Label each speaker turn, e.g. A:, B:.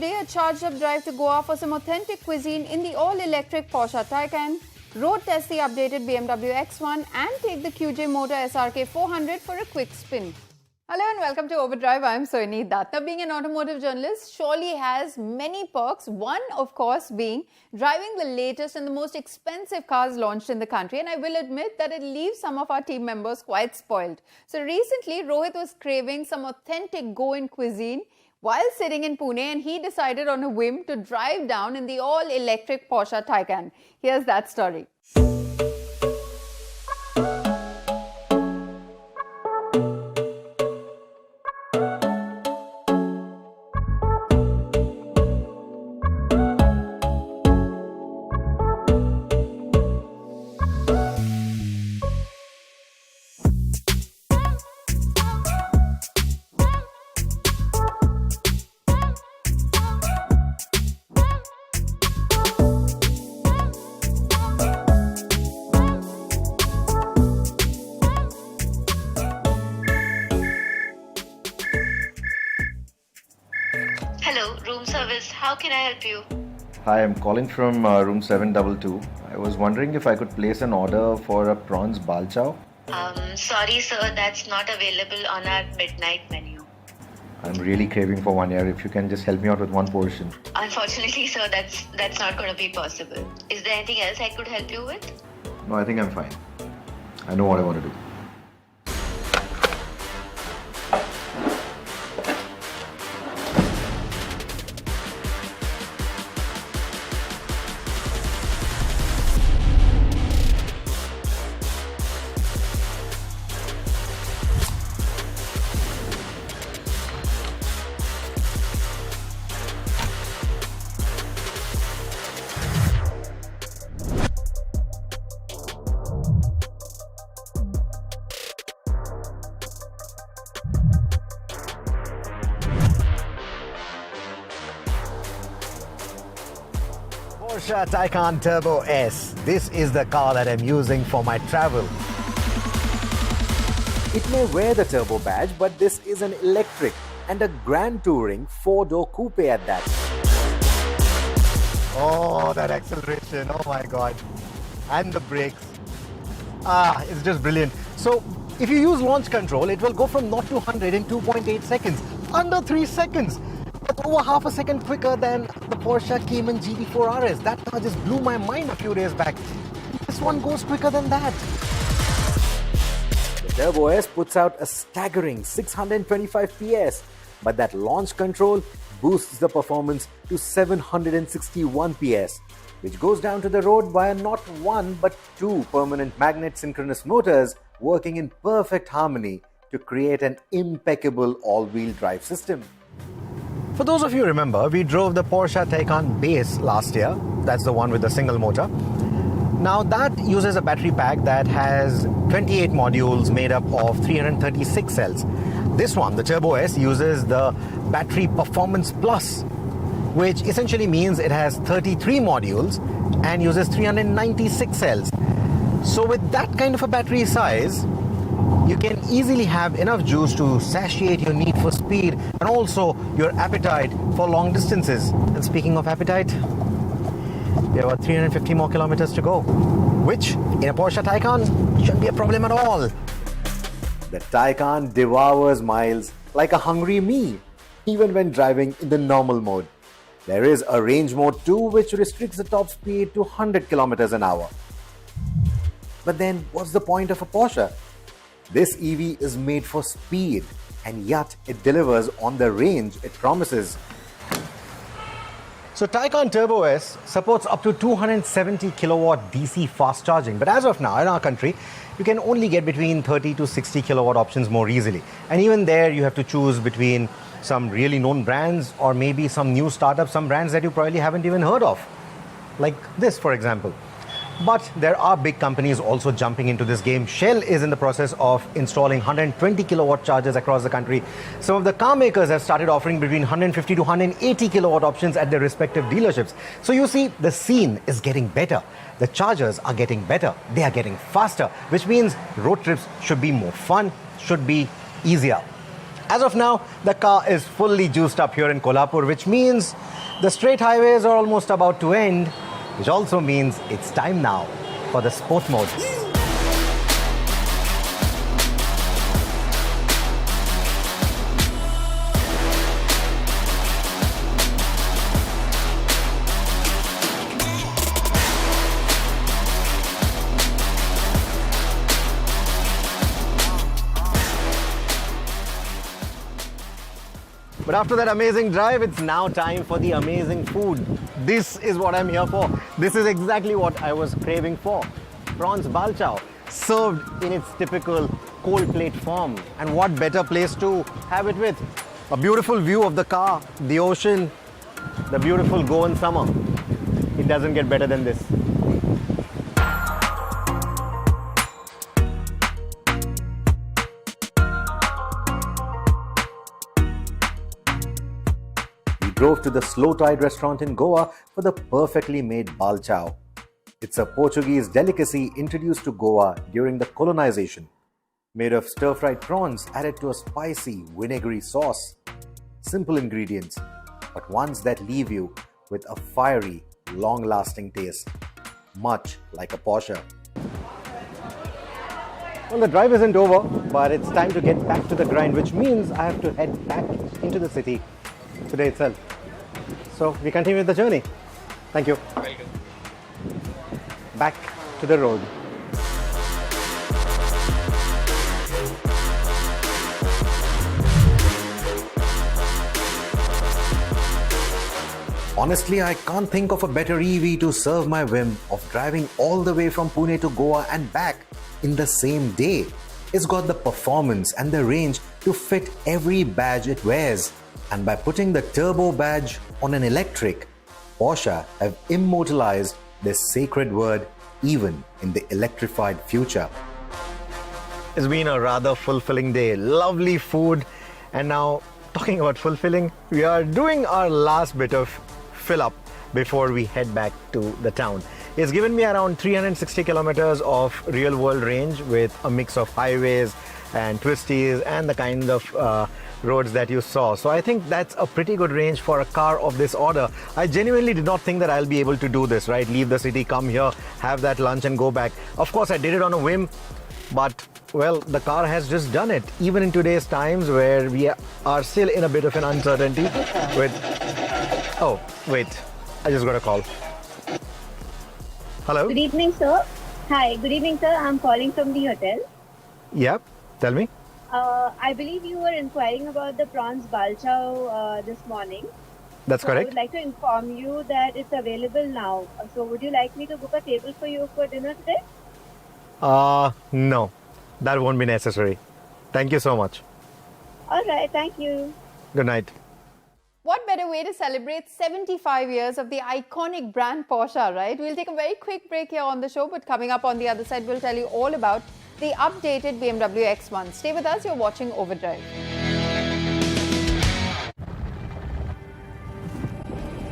A: today, a charged-up drive to Goa for some authentic cuisine in the all-electric Porsche Taycan, road test the updated BMW X1 and take the QJ Motor SRK 400 for a quick spin. Hello and welcome to Overdrive. I'm Soini Datta. Now, being an automotive journalist surely has many perks. One, of course, being driving the latest and the most expensive cars launched in the country. And I will admit that it leaves some of our team members quite spoiled. So recently, Rohit was craving some authentic Goan cuisine while sitting in Pune, and he decided on a whim to drive down in the all-electric Porsche Taycan. Here's that story.
B: Hello, room service. How can I help you?
C: Hi, I'm calling from room 722. I was wondering if I could place an order for a prawns bal chow.
B: Sorry sir, that's not available on our midnight menu.
C: I'm really craving for one here. If you can just help me out with one portion.
B: Unfortunately sir, that's not going to be possible. Is there anything else I could help you with?
C: No, I think I'm fine. I know what I want to do.
D: Porsche Taycan Turbo S. This is the car that I'm using for my travel. It may wear the turbo badge, but this is an electric and a grand touring 4-door coupe at that. Oh, that acceleration, oh my god. And the brakes. It's just brilliant. So, if you use launch control, it will go from 0 to 100 in 2.8 seconds. Under 3 seconds. That's over half a second quicker than the Porsche Cayman GT4 RS. That car just blew my mind a few days back. This one goes quicker than that. The Turbo S puts out a staggering 625 PS, but that launch control boosts the performance to 761 PS, which goes down to the road via not one but two permanent magnet synchronous motors working in perfect harmony to create an impeccable all-wheel drive system. For those of you who remember, we drove the Porsche Taycan Base last year. That's the one with the single motor. Now that uses a battery pack that has 28 modules made up of 336 cells. This one, the Turbo S, uses the Battery Performance Plus, which essentially means it has 33 modules and uses 396 cells. So with that kind of a battery size, you can easily have enough juice to satiate your need for speed and also your appetite for long distances. And speaking of appetite, we have about 350 more kilometers to go, which in a Porsche Taycan shouldn't be a problem at all. The Taycan devours miles like a hungry me, even when driving in the normal mode. There is a range mode too, which restricts the top speed to 100 kilometers an hour. But then what's the point of a Porsche? This EV is made for speed, and yet it delivers on the range it promises. So Taycan Turbo S supports up to 270 kilowatt DC fast charging, but as of now in our country, you can only get between 30 to 60 kilowatt options more easily. And even there, you have to choose between some really known brands or maybe some new startups, some brands that you probably haven't even heard of, like this, for example. But there are big companies also jumping into this game. Shell is in the process of installing 120 kilowatt chargers across the country. Some of the car makers have started offering between 150 to 180 kilowatt options at their respective dealerships. So you see, the scene is getting better. The chargers are getting better. They are getting faster, which means road trips should be more fun, should be easier. As of now, the car is fully juiced up here in Kolhapur, which means the straight highways are almost about to end, which also means it's time now for the sport mode. But after that amazing drive, it's now time for the amazing food. This is what I'm here for. This is exactly what I was craving for. Prawns balchao, served in its typical cold plate form. And what better place to have it with? A beautiful view of the car, the ocean, the beautiful Goan summer. It doesn't get better than this. Drove to the Slow Tide restaurant in Goa for the perfectly made balchao. It's a Portuguese delicacy introduced to Goa during the colonization. Made of stir-fried prawns added to a spicy, vinegary sauce. Simple ingredients, but ones that leave you with a fiery, long-lasting taste. Much like a Porsche. Well, the drive isn't over, but it's time to get back to the grind, which means I have to head back into the city today itself. So we continue with the journey. Thank you.
E: Very good.
D: Back to the road. Honestly, I can't think of a better EV to serve my whim of driving all the way from Pune to Goa and back in the same day. It's got the performance and the range to fit every badge it wears. And by putting the turbo badge on an electric, Porsche have immortalized this sacred word even in the electrified future. It's been a rather fulfilling day. Lovely food. And now, talking about fulfilling, we are doing our last bit of fill up before we head back to the town. It's given me around 360 kilometers of real world range with a mix of highways and twisties and the kind of roads that you saw. So I think that's a pretty good range for a car of this order. I genuinely did not think that I'll be able to do this, right? Leave the city, come here, have that lunch and go back. Of course, I did it on a whim, but well, the car has just done it. Even in today's times where we are still in a bit of an uncertainty with... Oh, wait, I just got a call. Hello?
F: Good evening, sir. Hi, good evening, sir. I'm calling from the hotel.
D: Yep, tell me.
F: I believe you were inquiring about the prawns balchao this morning.
D: That's correct.
F: I would like to inform you that it's available now. So would you like me to book a table for you for dinner today?
D: No, that won't be necessary. Thank you so much.
F: All right, thank you.
D: Good night.
A: What better way to celebrate 75 years of the iconic brand Porsche, right? We'll take a very quick break here on the show, but coming up on the other side, we'll tell you all about the updated BMW X1. Stay with us, you're watching Overdrive.